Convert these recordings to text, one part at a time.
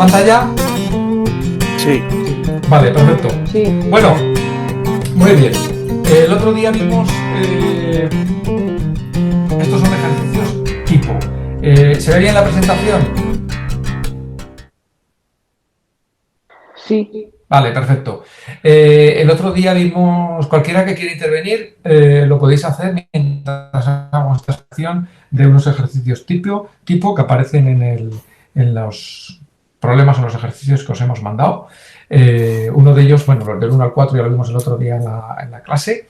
pantalla? Sí. Vale, perfecto. Sí. Bueno, muy bien. El otro día vimos... estos son ejercicios tipo. ¿Se ve bien la presentación? Sí. Vale, perfecto. El otro día vimos, cualquiera que quiera intervenir, lo podéis hacer mientras hagamos esta sección de unos ejercicios tipo que aparecen en los problemas o los ejercicios que os hemos mandado. Uno de ellos, bueno, los del 1 al 4 ya lo vimos el otro día en la clase.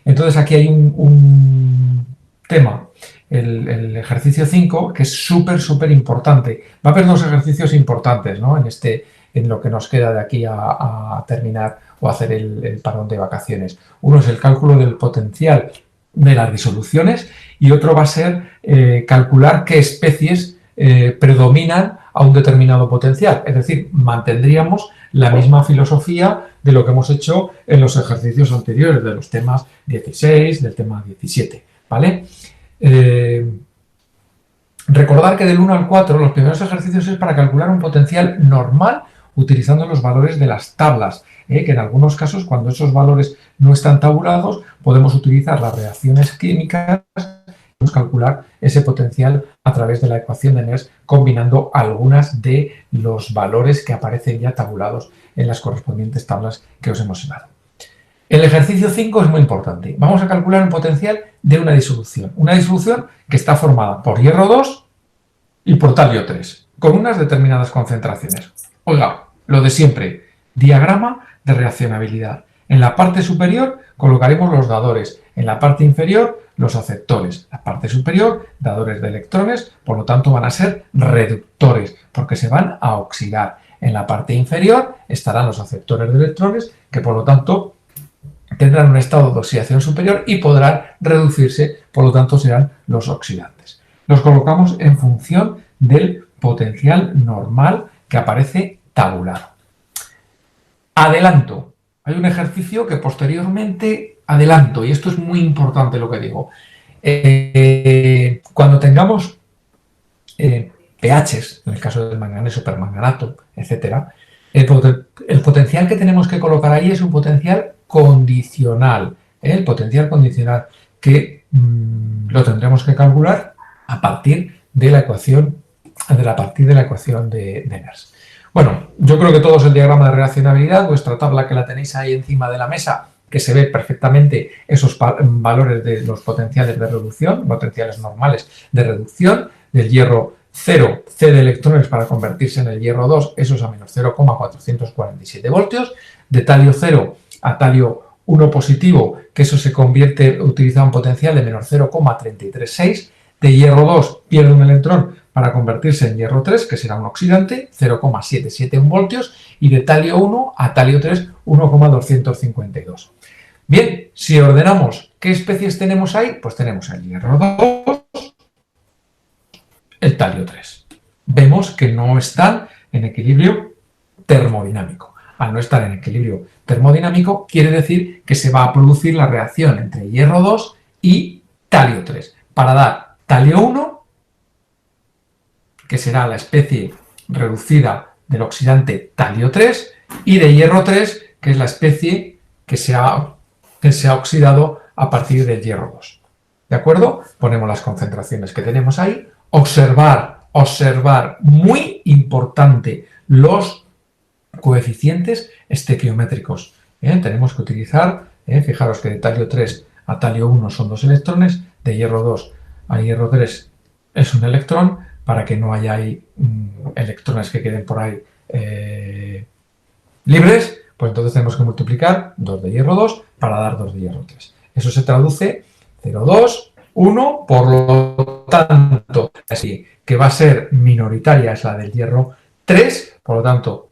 Entonces aquí hay un tema, el ejercicio 5, que es súper importante. Va a haber dos ejercicios importantes, ¿no? En lo que nos queda de aquí a terminar o hacer el parón de vacaciones. Uno es el cálculo del potencial de las disoluciones y otro va a ser calcular qué especies predominan a un determinado potencial. Es decir, mantendríamos la misma filosofía de lo que hemos hecho en los ejercicios anteriores, de los temas 16, del tema 17, ¿vale? Recordar que del 1 al 4 los primeros ejercicios es para calcular un potencial normal utilizando los valores de las tablas, que en algunos casos, cuando esos valores no están tabulados, podemos utilizar las reacciones químicas y calcular ese potencial a través de la ecuación de Nernst, combinando algunas de los valores que aparecen ya tabulados en las correspondientes tablas que os hemos dado. El ejercicio 5 es muy importante. Vamos a calcular un potencial de una disolución. Una disolución que está formada por hierro 2 y por talio 3, con unas determinadas concentraciones. Oiga, lo de siempre, diagrama de reaccionabilidad. En la parte superior colocaremos los dadores, en la parte inferior los aceptores. La parte superior, dadores de electrones, por lo tanto van a ser reductores, porque se van a oxidar. En la parte inferior estarán los aceptores de electrones, que por lo tanto tendrán un estado de oxidación superior y podrán reducirse, por lo tanto serán los oxidantes. Los colocamos en función del potencial normal que aparece tabulado. Adelanto. Hay un ejercicio que posteriormente adelanto, y esto es muy importante lo que digo. Cuando tengamos pHs, en el caso del manganeso, permanganato, etc., el potencial que tenemos que colocar ahí es un potencial condicional. El potencial condicional que lo tendremos que calcular a partir de la ecuación de Nernst. Bueno, yo creo que todos el diagrama de reaccionabilidad, vuestra tabla que la tenéis ahí encima de la mesa, que se ve perfectamente esos valores de los potenciales de reducción, potenciales normales de reducción, del hierro 0, C de electrones para convertirse en el hierro 2, eso es a menos 0,447 voltios, de talio 0 a talio 1 positivo, que eso se convierte, utiliza un potencial de menos 0,336, de hierro 2 pierde un electrón para convertirse en hierro 3, que será un oxidante, 0,771 voltios, y de talio 1 a talio 3, 1,252. Bien, si ordenamos qué especies tenemos ahí, pues tenemos el hierro 2, el talio 3. Vemos que no están en equilibrio termodinámico. Al no estar en equilibrio termodinámico, quiere decir que se va a producir la reacción entre hierro 2 y talio 3, para dar talio 1, que será la especie reducida del oxidante talio 3, y de hierro 3, que es la especie que se ha oxidado a partir del hierro 2. ¿De acuerdo? Ponemos las concentraciones que tenemos ahí. Observar, muy importante, los coeficientes estequiométricos. Tenemos que utilizar, fijaros que de talio 3 a talio 1 son 2 electrones, de hierro 2 a hierro 3 es un electrón, para que no haya ahí electrones que queden por ahí libres, pues entonces tenemos que multiplicar 2 de hierro 2 para dar 2 de hierro 3. Eso se traduce 0, 2, 1, por lo tanto, así que va a ser minoritaria es la del hierro 3, por lo tanto,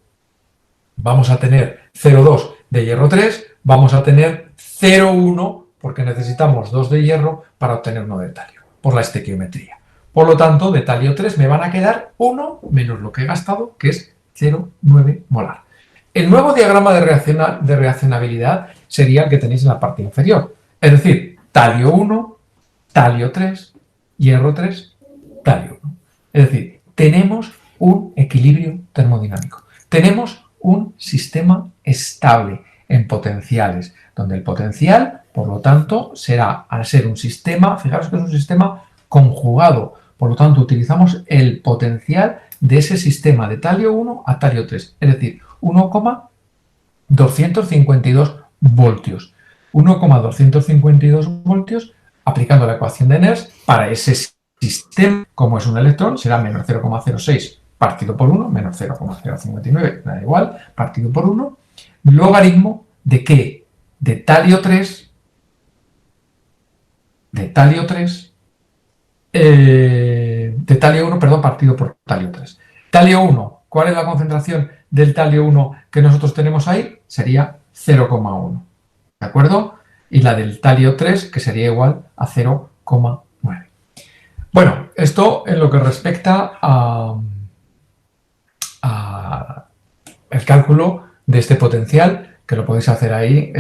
vamos a tener 0,2 de hierro 3, vamos a tener 0,1 porque necesitamos 2 de hierro para obtener 1 de talio, por la estequiometría. Por lo tanto, de talio 3 me van a quedar 1 menos lo que he gastado, que es 0,9 molar. El nuevo diagrama de reaccionabilidad sería el que tenéis en la parte inferior. Es decir, talio 1, talio 3, hierro 3, talio 1. Es decir, tenemos un equilibrio termodinámico. Tenemos un sistema estable en potenciales, donde el potencial, por lo tanto, será, al ser un sistema, fijaros que es un sistema conjugado, por lo tanto, utilizamos el potencial de ese sistema de talio 1 a talio 3, es decir, 1,252 voltios. 1,252 voltios, aplicando la ecuación de Nernst, para ese sistema, como es un electrón, será menos 0,06 partido por 1, menos 0,059, da igual, partido por 1, logaritmo de ¿qué? De talio 3, de talio 1, perdón, partido por talio 3. Talio 1, ¿cuál es la concentración del talio 1 que nosotros tenemos ahí? Sería 0,1, ¿de acuerdo? Y la del talio 3, que sería igual a 0,9. Bueno, esto en lo que respecta a el cálculo de este potencial, que lo podéis hacer ahí.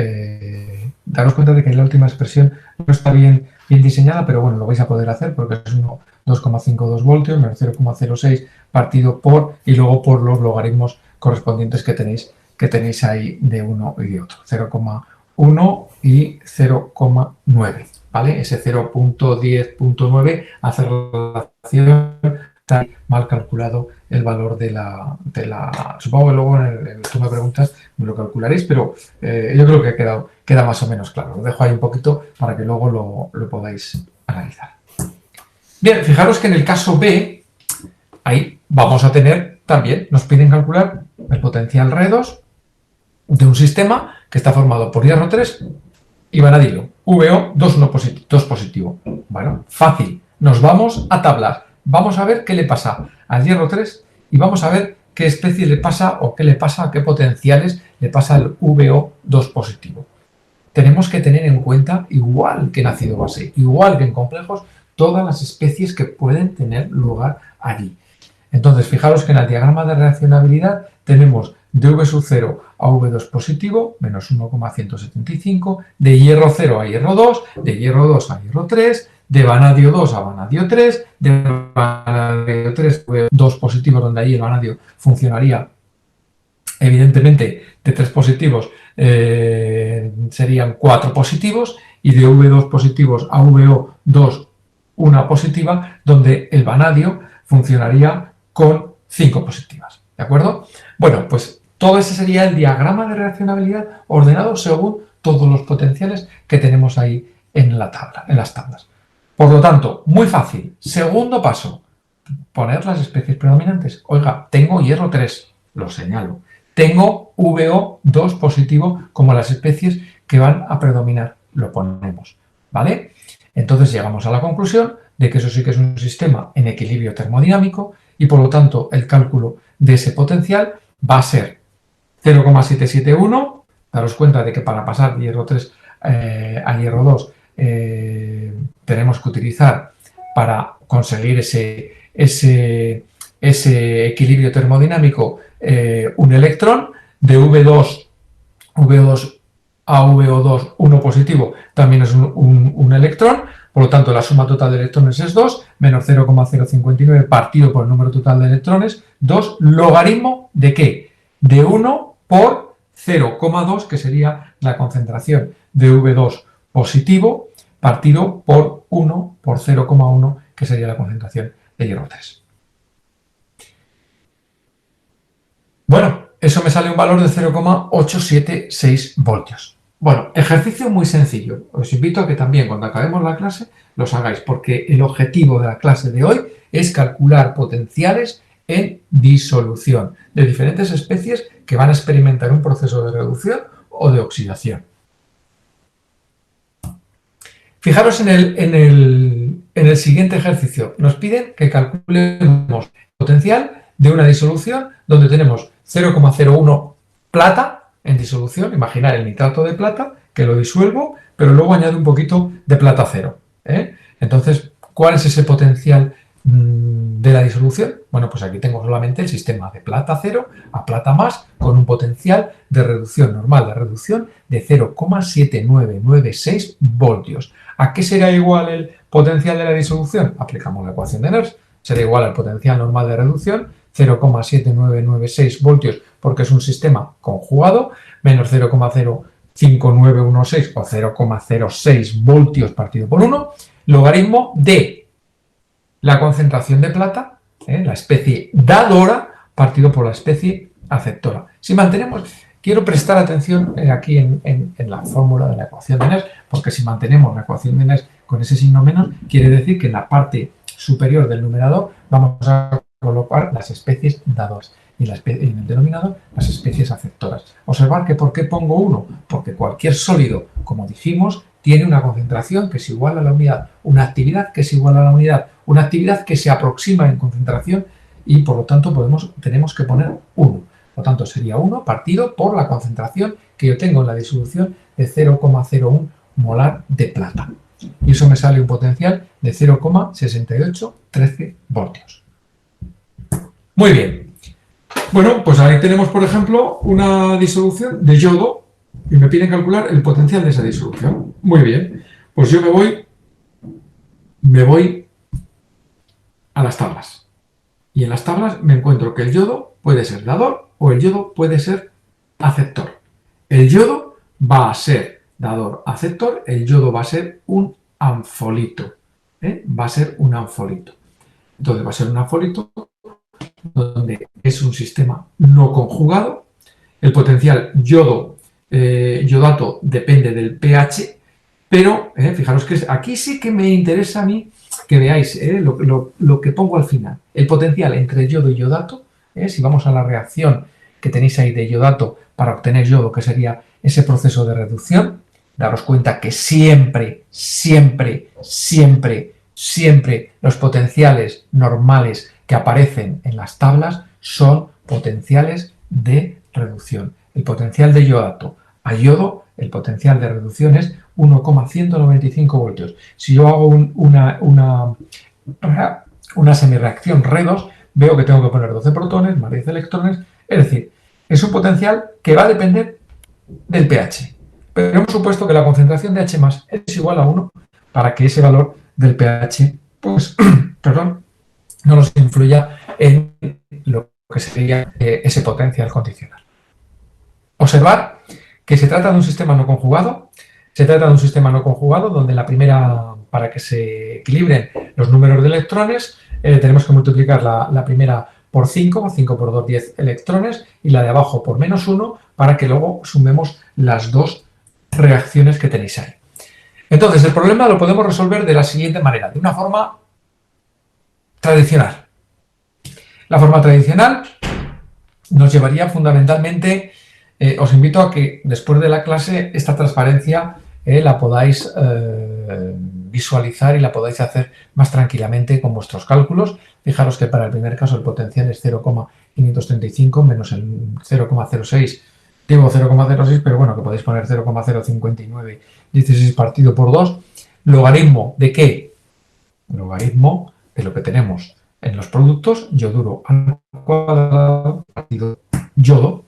Daros cuenta de que la última expresión no está bien diseñada, pero bueno, lo vais a poder hacer porque es 2,52 voltios menos 0,06 partido por, y luego por los logaritmos correspondientes que tenéis ahí de uno y de otro, 0,1 y 0,9, ¿vale? Ese 0,10.9 hace relación, está mal calculado el valor de la supongo que luego tú me preguntas, me lo calcularéis, pero yo creo que queda más o menos claro. Lo dejo ahí un poquito para que luego lo podáis analizar. Bien, fijaros que en el caso B, ahí vamos a tener también, nos piden calcular el potencial R2 de un sistema que está formado por hierro 3 y vanadilo, VO 2 positivo. Bueno, fácil. Nos vamos a tablas. Vamos a ver qué le pasa al hierro 3 y vamos a ver qué especie le pasa o qué le pasa, qué potenciales le pasa al VO2 positivo. Tenemos que tener en cuenta, igual que en ácido base, igual que en complejos, todas las especies que pueden tener lugar allí. Entonces, fijaros que en el diagrama de reaccionabilidad tenemos de V sub 0 a V2 positivo, menos 1,175, de hierro 0 a hierro 2, de hierro 2 a hierro 3, de vanadio 2 a vanadio 3, de vanadio 3 a 2 positivos, donde ahí el vanadio funcionaría, evidentemente, de 3 positivos serían 4 positivos, y de V2 positivos a VO2, una positiva, donde el vanadio funcionaría con 5 positivas. ¿De acuerdo? Bueno, pues todo ese sería el diagrama de reaccionabilidad ordenado según todos los potenciales que tenemos ahí en las tablas. Por lo tanto, muy fácil. Segundo paso, poner las especies predominantes. Oiga, tengo hierro 3, lo señalo. Tengo VO2 positivo como las especies que van a predominar, lo ponemos, ¿vale? Entonces llegamos a la conclusión de que eso sí que es un sistema en equilibrio termodinámico y por lo tanto el cálculo de ese potencial va a ser 0,771. Daros cuenta de que para pasar de hierro 3 a hierro 2 tenemos que utilizar, para conseguir ese equilibrio termodinámico, un electrón. De V2 a VO2, 1 positivo, también es un electrón. Por lo tanto, la suma total de electrones es 2, menos 0,059 partido por el número total de electrones, 2, logaritmo ¿de qué? De 1 por 0,2, que sería la concentración de V2 positivo, partido por 1 por 0,1, que sería la concentración de hierro 3. Bueno, eso me sale un valor de 0,876 voltios. Bueno, ejercicio muy sencillo. Os invito a que también cuando acabemos la clase los hagáis, porque el objetivo de la clase de hoy es calcular potenciales en disolución de diferentes especies que van a experimentar un proceso de reducción o de oxidación. Fijaros en el siguiente ejercicio. Nos piden que calculemos el potencial de una disolución donde tenemos 0,01 plata en disolución. Imaginar el nitrato de plata, que lo disuelvo, pero luego añado un poquito de plata cero. Entonces, ¿cuál es ese potencial de la disolución? Bueno, pues aquí tengo solamente el sistema de plata cero a plata más, con un potencial de reducción normal, de reducción de 0,7996 voltios. ¿A qué será igual el potencial de la disolución? Aplicamos la ecuación de Nernst. Será igual al potencial normal de reducción, 0,7996 voltios porque es un sistema conjugado, menos 0,05916 o 0,06 voltios partido por 1, logaritmo de la concentración de plata, la especie dadora, partido por la especie aceptora. Si mantenemos, quiero prestar atención aquí en la fórmula de la ecuación de Nernst, porque si mantenemos la ecuación de Nernst con ese signo menos, quiere decir que en la parte superior del numerador vamos a colocar las especies dadoras y en el denominador las especies aceptoras. Observar que ¿por qué pongo 1? Porque cualquier sólido, como dijimos, tiene una concentración que es igual a la unidad, una actividad que es igual a la unidad, una actividad que se aproxima en concentración y por lo tanto tenemos que poner 1. Por lo tanto sería 1 partido por la concentración que yo tengo en la disolución de 0,01 molar de plata. Y eso me sale un potencial de 0,6813 voltios. Muy bien. Bueno, pues ahí tenemos, por ejemplo, una disolución de yodo y me piden calcular el potencial de esa disolución. Muy bien. Pues yo me voy a las tablas. Y en las tablas me encuentro que el yodo puede ser dador o el yodo puede ser aceptor. El yodo va a ser dador-aceptor, el yodo va a ser un anfolito. Va a ser un anfolito. Entonces va a ser un anfolito donde es un sistema no conjugado. El potencial yodato depende del pH, pero fijaros que aquí sí que me interesa a mí que veáis lo que pongo al final. El potencial entre yodo y yodato, si vamos a la reacción que tenéis ahí de yodato para obtener yodo, que sería ese proceso de reducción, daros cuenta que siempre los potenciales normales que aparecen en las tablas son potenciales de reducción. El potencial de yodato a yodo, el potencial de reducción es 1,195 voltios. Si yo hago una semireacción R2, veo que tengo que poner 12 protones más 10 electrones, es decir, es un potencial que va a depender del pH. Pero hemos supuesto que la concentración de H+ es igual a 1 para que ese valor del pH, pues, perdón, no nos influya en lo que sería ese potencial condicional. Observar que se trata de un sistema no conjugado. Se trata de un sistema no conjugado donde para que se equilibren los números de electrones, tenemos que multiplicar la primera por 5 por 2, 10 electrones, y la de abajo por -1 para que luego sumemos las dos reacciones que tenéis ahí. Entonces, el problema lo podemos resolver de la siguiente manera, de una forma tradicional. La forma tradicional nos llevaría fundamentalmente, os invito a que después de la clase esta transparencia la podáis visualizar y la podáis hacer más tranquilamente con vuestros cálculos. Fijaros que para el primer caso el potencial es 0,535 menos el 0,06, digo 0,06, pero bueno, que podéis poner 0,05916 partido por 2. ¿Logaritmo de qué? Logaritmo de lo que tenemos en los productos, yoduro al cuadrado partido yodo.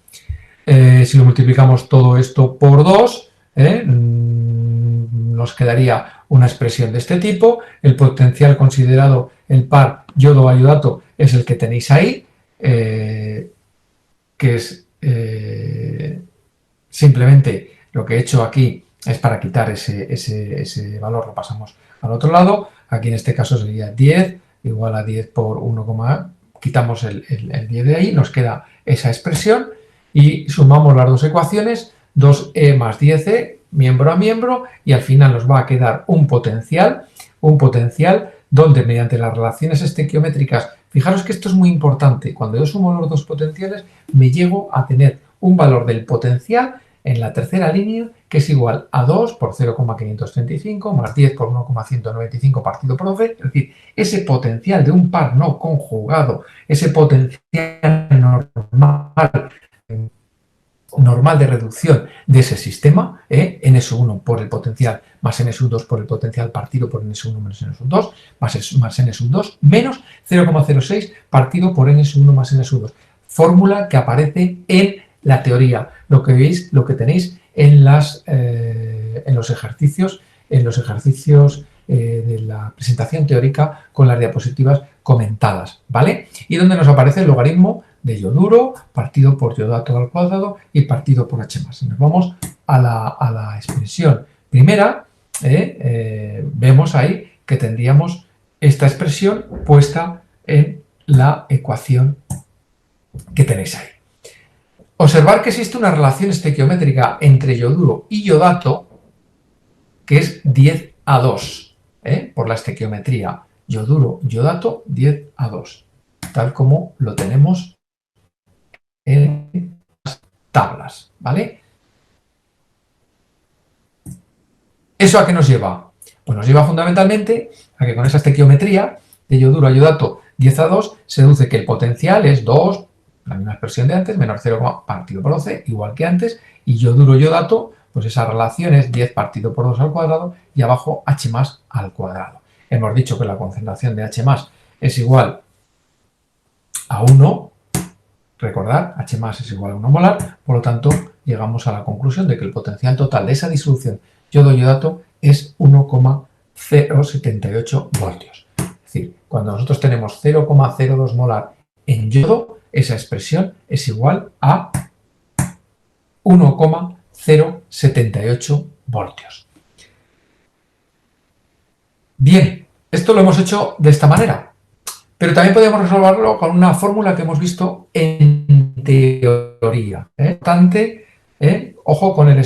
Si lo multiplicamos todo esto por 2, nos quedaría una expresión de este tipo. El potencial considerado, el par yodo a yodato, es el que tenéis ahí, que es simplemente lo que he hecho aquí es para quitar ese valor, lo pasamos al otro lado. Aquí en este caso sería 10 igual a 10 por 1, quitamos el 10 de ahí, nos queda esa expresión y sumamos las dos ecuaciones, 2e más 10e, miembro a miembro, y al final nos va a quedar un potencial donde mediante las relaciones estequiométricas, fijaros que esto es muy importante, cuando yo sumo los dos potenciales me llego a tener un valor del potencial en la tercera línea que es igual a 2 por 0,535 más 10 por 1,195 partido por 12, es decir, ese potencial de un par no conjugado, ese potencial normal de reducción de ese sistema, NS1 por el potencial más NS2 por el potencial partido por NS1 menos NS2 más NS2 menos 0,06 partido por NS1 más NS2. Fórmula que aparece en la teoría, lo que veis, lo que tenéis en los ejercicios de la presentación teórica con las diapositivas comentadas, ¿vale? Y donde nos aparece el logaritmo de yoduro partido por yodato al cuadrado y partido por H+. Nos vamos a la expresión primera, vemos ahí que tendríamos esta expresión puesta en la ecuación que tenéis ahí. Observar que existe una relación estequiométrica entre yoduro y yodato que es 10:2, por la estequiometría yoduro-yodato 10:2, tal como lo tenemos en las tablas, ¿vale? ¿Eso a qué nos lleva? Pues nos lleva fundamentalmente a que con esa estequiometría de yoduro a yodato 10:2 se deduce que el potencial es 2, la misma expresión de antes, menos 0, partido por 12, igual que antes, y yoduro-yodato, pues esa relación es 10 partido por 2 al cuadrado y abajo H+ al cuadrado. Hemos dicho que la concentración de H+ es igual a 1, recordad, H+ es igual a 1 molar, por lo tanto llegamos a la conclusión de que el potencial total de esa disolución yodo-yodato es 1,078 voltios. Es decir, cuando nosotros tenemos 0,02 molar en yodo, esa expresión es igual a 1,078 voltios. Bien, esto lo hemos hecho de esta manera, pero también podemos resolverlo con una fórmula que hemos visto en teoría. Importante, ojo con el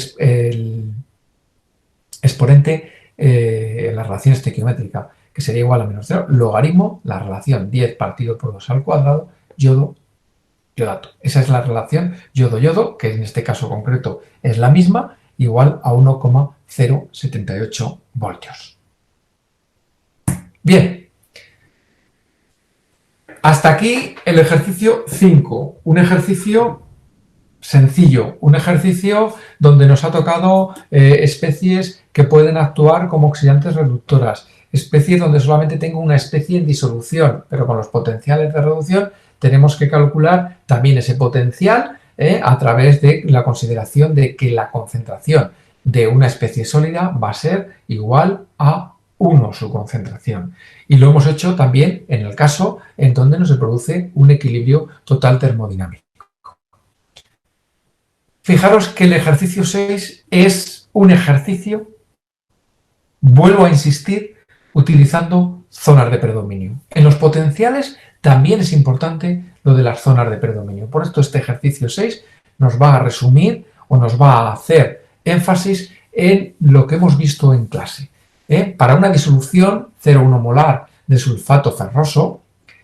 exponente en la relación estequiométrica, que sería igual a menos 0, logaritmo, la relación 10 partido por 2 al cuadrado, yodo-yodato. Esa es la relación yodo-yodo, que en este caso concreto es la misma, igual a 1,078 voltios. Bien, hasta aquí el ejercicio 5, un ejercicio sencillo, un ejercicio donde nos ha tocado especies que pueden actuar como oxidantes reductoras, especies donde solamente tengo una especie en disolución, pero con los potenciales de reducción tenemos que calcular también ese potencial a través de la consideración de que la concentración de una especie sólida va a ser igual a 1 su concentración. Y lo hemos hecho también en el caso en donde no se produce un equilibrio total termodinámico. Fijaros que el ejercicio 6 es un ejercicio, vuelvo a insistir, utilizando zonas de predominio. En los potenciales también es importante lo de las zonas de predominio. Por esto este ejercicio 6 nos va a resumir o nos va a hacer énfasis en lo que hemos visto en clase. Para una disolución 0,1 molar de sulfato ferroso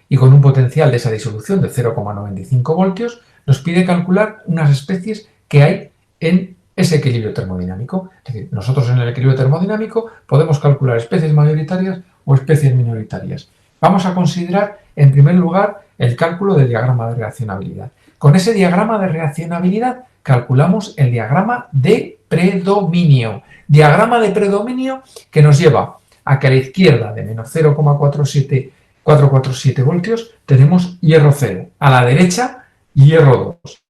y con un potencial de esa disolución de 0,95 voltios, nos pide calcular unas especies que hay en ese equilibrio termodinámico. Es decir, nosotros en el equilibrio termodinámico podemos calcular especies mayoritarias o especies minoritarias. Vamos a considerar, en primer lugar, el cálculo del diagrama de reaccionabilidad. Con ese diagrama de reaccionabilidad calculamos el diagrama de predominio. Diagrama de predominio que nos lleva a que a la izquierda de menos 0,447 voltios tenemos hierro 0. A la derecha, hierro 2.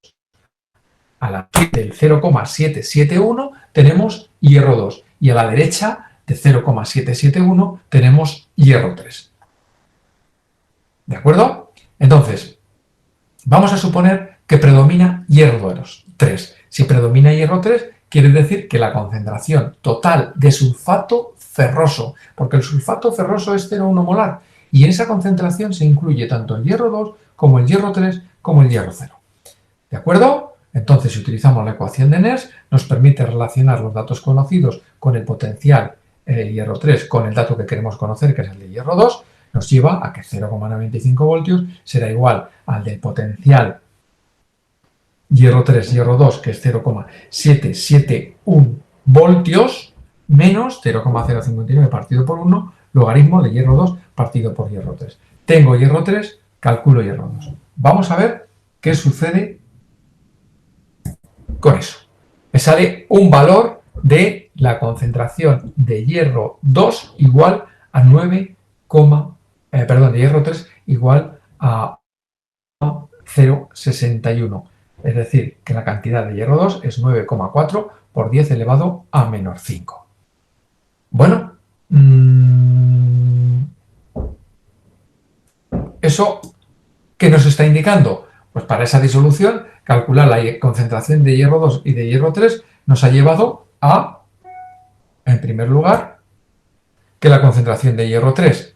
A la izquierda del 0,771 tenemos hierro 2. Y a la derecha de 0,771 tenemos hierro 3. ¿De acuerdo? Entonces, vamos a suponer que predomina hierro 3. Si predomina hierro 3, quiere decir que la concentración total de sulfato ferroso, porque el sulfato ferroso es 0,1 molar, y en esa concentración se incluye tanto el hierro 2 como el hierro 3 como el hierro 0. ¿De acuerdo? Entonces, si utilizamos la ecuación de Nernst, nos permite relacionar los datos conocidos con el potencial hierro 3 con el dato que queremos conocer, que es el de hierro 2, nos lleva a que 0,95 voltios será igual al del potencial hierro 3, hierro 2, que es 0,771 voltios, menos 0,059 partido por 1, logaritmo de hierro 2 partido por hierro 3. Tengo hierro 3, calculo hierro 2. Vamos a ver qué sucede con eso. Me sale un valor de la concentración de hierro 2 igual a 9, de hierro 3 igual a 0,61. Es decir, que la cantidad de hierro 2 es 9,4 por 10 elevado a menos 5. Bueno, ¿Eso qué nos está indicando? Pues para esa disolución, calcular la concentración de hierro 2 y de hierro 3 nos ha llevado a, en primer lugar, que la concentración de hierro 3,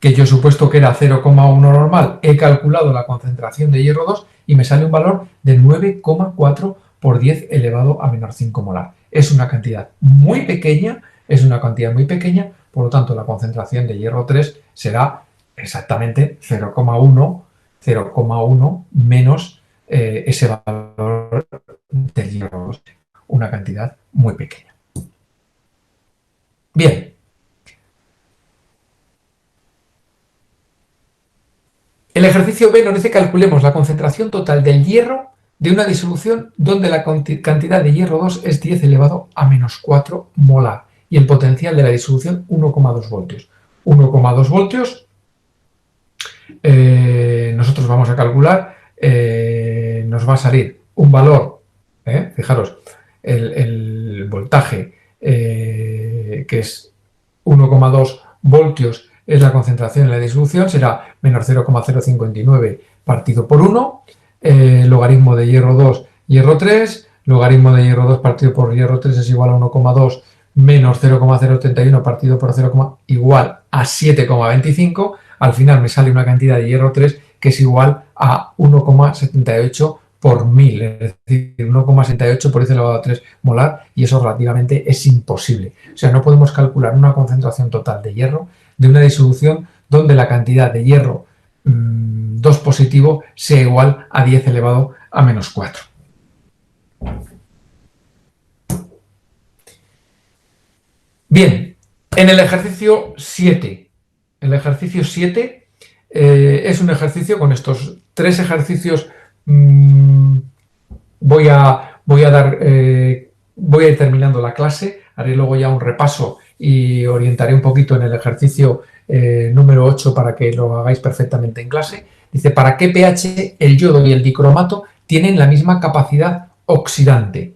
que yo he supuesto que era 0,1 normal, he calculado la concentración de hierro 2 y me sale un valor de 9,4 por 10 elevado a menor 5 molar. Es una cantidad muy pequeña, por lo tanto la concentración de hierro 3 será exactamente 0,1 menos ese valor del hierro 2, una cantidad muy pequeña. Bien. El ejercicio B nos dice que calculemos la concentración total del hierro de una disolución donde la cantidad de hierro 2 es 10 elevado a menos 4 molar y el potencial de la disolución 1,2 voltios. 1,2 voltios, nosotros vamos a calcular, nos va a salir un valor, fijaros, el voltaje que es 1,2 voltios es la concentración en la disolución, será menos 0,059 partido por 1, logaritmo de hierro 2, hierro 3, logaritmo de hierro 2 partido por hierro 3 es igual a 1,2 menos 0,031 partido por 0, igual a 7,25. Al final me sale una cantidad de hierro 3 que es igual a 1,78 por 1000, es decir, 1,78 por 10 elevado a 3 molar, y eso relativamente es imposible. O sea, no podemos calcular una concentración total de hierro de una disolución donde la cantidad de hierro 2 positivo sea igual a 10 elevado a menos 4. Bien, en el ejercicio 7. El ejercicio 7 es un ejercicio con estos 3 ejercicios. Voy a ir terminando la clase, haré luego ya un repaso y orientaré un poquito en el ejercicio número 8 para que lo hagáis perfectamente en clase. Dice, ¿para qué pH el yodo y el dicromato tienen la misma capacidad oxidante?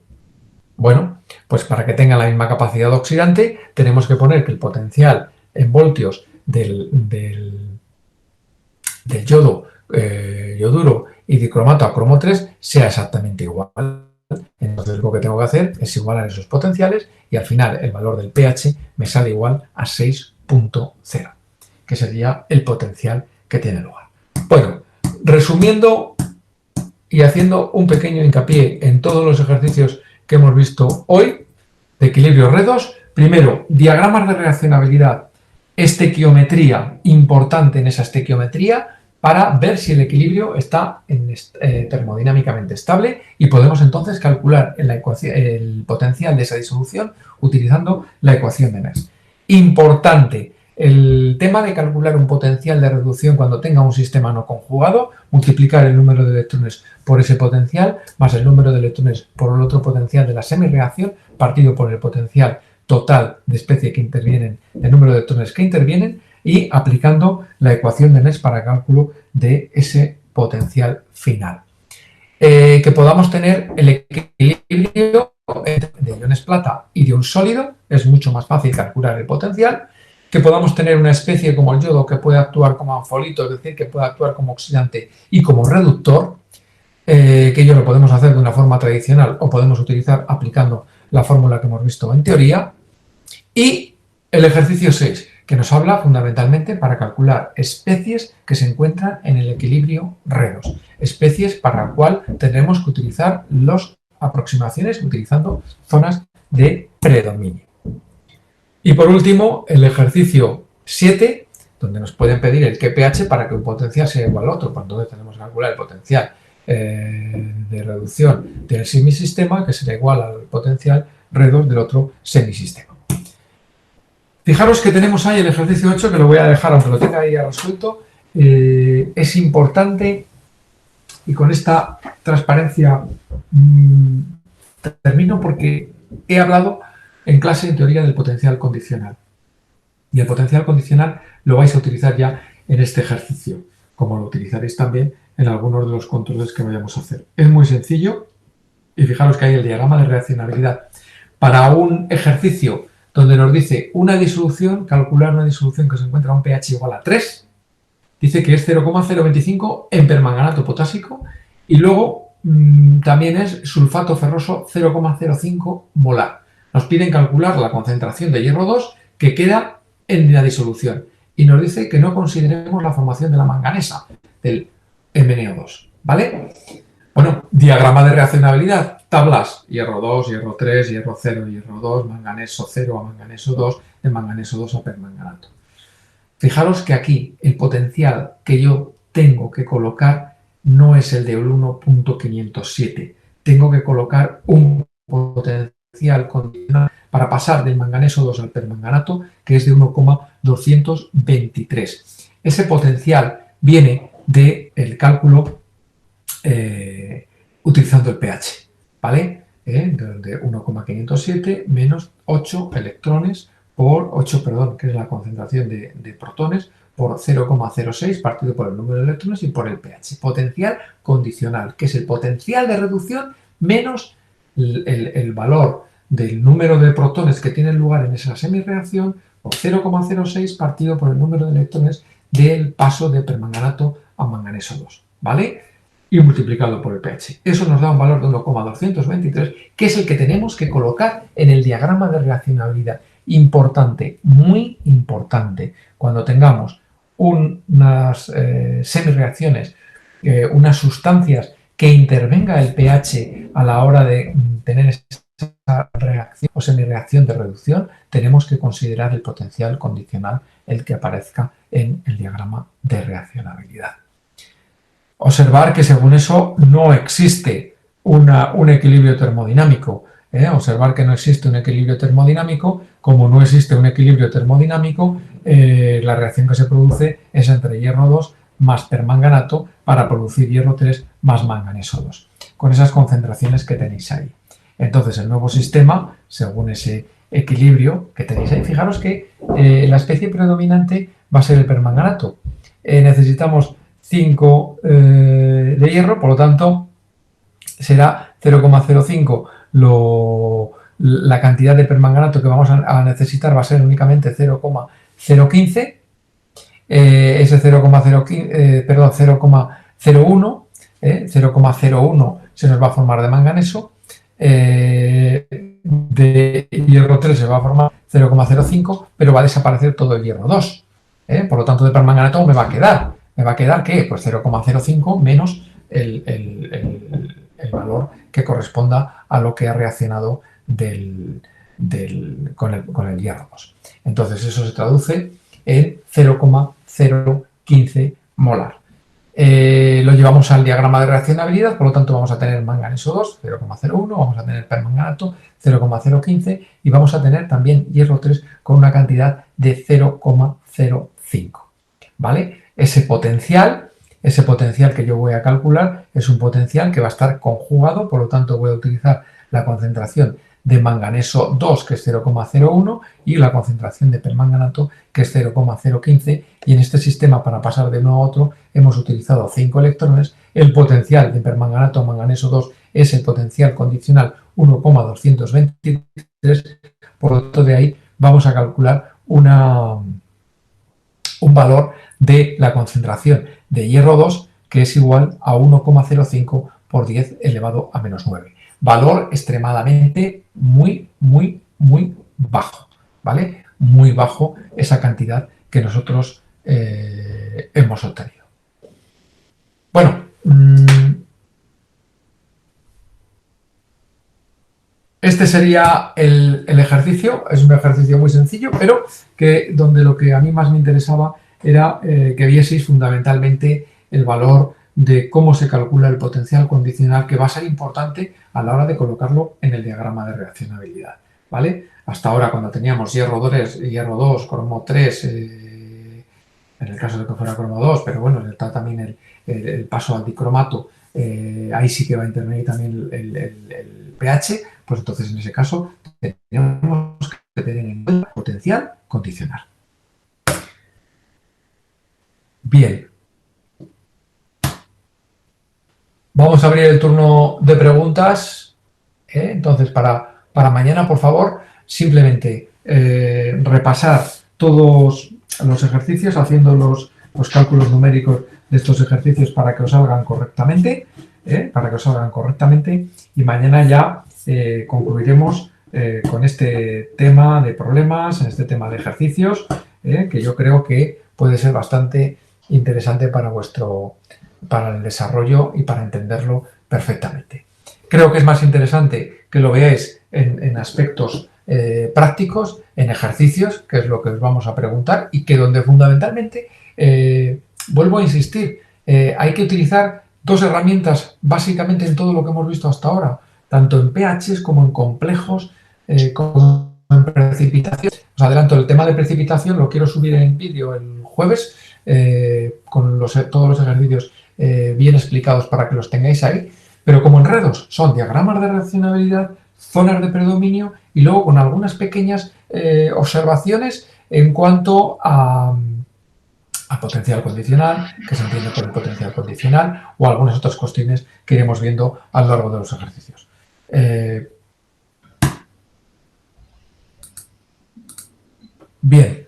Bueno, pues para que tengan la misma capacidad oxidante tenemos que poner que el potencial en voltios del yodo, yoduro y dicromato a cromo 3 sea exactamente igual. Entonces lo que tengo que hacer es igualar esos potenciales y al final el valor del pH me sale igual a 6,0, que sería el potencial que tiene lugar. Bueno, resumiendo y haciendo un pequeño hincapié en todos los ejercicios que hemos visto hoy de equilibrio redos, primero, diagramas de reaccionabilidad, estequiometría, importante en esa estequiometría, para ver si el equilibrio está termodinámicamente estable y podemos entonces calcular el potencial de esa disolución utilizando la ecuación de Nernst. Importante, el tema de calcular un potencial de reducción cuando tenga un sistema no conjugado, multiplicar el número de electrones por ese potencial más el número de electrones por el otro potencial de la semireacción partido por el potencial total de especie que intervienen, el número de electrones que intervienen, y aplicando la ecuación de Nernst para cálculo de ese potencial final. Que podamos tener el equilibrio de iones plata y de un sólido, es mucho más fácil calcular el potencial. Que podamos tener una especie como el yodo que puede actuar como anfolito, es decir, que puede actuar como oxidante y como reductor, que ello lo podemos hacer de una forma tradicional o podemos utilizar aplicando la fórmula que hemos visto en teoría. Y el ejercicio 6, que nos habla fundamentalmente para calcular especies que se encuentran en el equilibrio redos, especies para la cual tendremos que utilizar las aproximaciones utilizando zonas de predominio. Y por último, el ejercicio 7, donde nos pueden pedir el QPH para que un potencial sea igual a otro. Pues entonces tenemos que calcular el potencial de reducción del semisistema, que será igual al potencial redos del otro semisistema. Fijaros que tenemos ahí el ejercicio 8, que lo voy a dejar aunque lo tenga ahí ya resuelto. Es importante, y con esta transparencia termino, porque he hablado en clase en teoría del potencial condicional. Y el potencial condicional lo vais a utilizar ya en este ejercicio, como lo utilizaréis también en algunos de los controles que vayamos a hacer. Es muy sencillo, y fijaros que hay el diagrama de reaccionabilidad para un ejercicio donde nos dice una disolución, calcular una disolución que se encuentra a un pH igual a 3, dice que es 0,025 en permanganato potásico y luego también es sulfato ferroso 0,05 molar. Nos piden calcular la concentración de hierro 2 que queda en la disolución y nos dice que no consideremos la formación de la manganesa, del MnO2, ¿vale? Bueno, diagrama de reaccionabilidad, tablas, hierro 2, hierro 3, hierro 0, hierro 2, manganeso 0 a manganeso 2, de manganeso 2 a permanganato. Fijaros que aquí el potencial que yo tengo que colocar no es el de 1.507. Tengo que colocar un potencial condicional para pasar del manganeso 2 al permanganato, que es de 1,223. Ese potencial viene del cálculo utilizando el pH, ¿vale? De 1,507 menos 8 electrones por 8, perdón, que es la concentración de protones, por 0,06 partido por el número de electrones y por el pH. Potencial condicional, que es el potencial de reducción menos el valor del número de protones que tienen lugar en esa semireacción por 0,06 partido por el número de electrones del paso de permanganato a manganeso 2, ¿vale? Y multiplicado por el pH. Eso nos da un valor de 1,223, que es el que tenemos que colocar en el diagrama de reaccionabilidad. Importante, muy importante, cuando tengamos unas semireacciones, unas sustancias que intervenga el pH a la hora de tener esa reacción o semireacción de reducción, tenemos que considerar el potencial condicional, el que aparezca en el diagrama de reaccionabilidad. Observar que según eso no existe un equilibrio termodinámico. Observar que no existe un equilibrio termodinámico. Como no existe un equilibrio termodinámico, la reacción que se produce es entre hierro 2 más permanganato para producir hierro 3 más manganeso 2, con esas concentraciones que tenéis ahí. Entonces, el nuevo sistema, según ese equilibrio que tenéis ahí, fijaros que la especie predominante va a ser el permanganato. Necesitamos 5 de hierro, por lo tanto, será 0,05 la cantidad de permanganato que vamos a necesitar va a ser únicamente 0,015. Ese 0,01 se nos va a formar de manganeso. De hierro 3 se va a formar 0,05, pero va a desaparecer todo el hierro 2. Por lo tanto, de permanganato me va a quedar. ¿Me va a quedar qué? Pues 0,05 menos el valor que corresponda a lo que ha reaccionado con el hierro 2. Entonces, eso se traduce en 0,015 molar. Lo llevamos al diagrama de reaccionabilidad, por lo tanto vamos a tener manganeso 2, 0,01, vamos a tener permanganato 0,015 y vamos a tener también hierro 3 con una cantidad de 0,05. ¿Vale? Ese potencial que yo voy a calcular es un potencial que va a estar conjugado, por lo tanto voy a utilizar la concentración de manganeso 2, que es 0,01, y la concentración de permanganato, que es 0,015, y en este sistema, para pasar de uno a otro, hemos utilizado 5 electrones. El potencial de permanganato a manganeso 2 es el potencial condicional 1,223, por lo tanto de ahí vamos a calcular un valor de la concentración de hierro 2, que es igual a 1,05 por 10 elevado a menos 9. Valor extremadamente muy bajo, ¿vale? Muy bajo esa cantidad que nosotros hemos obtenido. Bueno, este sería el ejercicio. Es un ejercicio muy sencillo, pero donde lo que a mí más me interesaba era que vieseis fundamentalmente el valor de cómo se calcula el potencial condicional, que va a ser importante a la hora de colocarlo en el diagrama de reaccionabilidad, ¿vale? Hasta ahora, cuando teníamos hierro 2, cromo 3, en el caso de que fuera cromo 2, pero bueno, está también el paso al dicromato, ahí sí que va a intervenir también el pH, pues entonces en ese caso tenemos que tener en cuenta el potencial condicional. Bien. Vamos a abrir el turno de preguntas. Entonces, para mañana, por favor, simplemente repasar todos los ejercicios, haciéndolos los cálculos numéricos de estos ejercicios para que os salgan correctamente, y mañana ya concluiremos con este tema de problemas, en este tema de ejercicios, que yo creo que puede ser bastante interesante para el desarrollo y para entenderlo perfectamente. Creo que es más interesante que lo veáis en aspectos prácticos, en ejercicios, que es lo que os vamos a preguntar, y que donde fundamentalmente, vuelvo a insistir, hay que utilizar dos herramientas básicamente en todo lo que hemos visto hasta ahora, tanto en PHs como en complejos, como en precipitación. Os adelanto, el tema de precipitación lo quiero subir en vídeo el jueves, con todos los ejercicios bien explicados para que los tengáis ahí, pero como enredos son diagramas de reaccionabilidad, zonas de predominio y luego con algunas pequeñas observaciones en cuanto a potencial condicional, que se entiende por el potencial condicional, o algunas otras cuestiones que iremos viendo a lo largo de los ejercicios. Bien.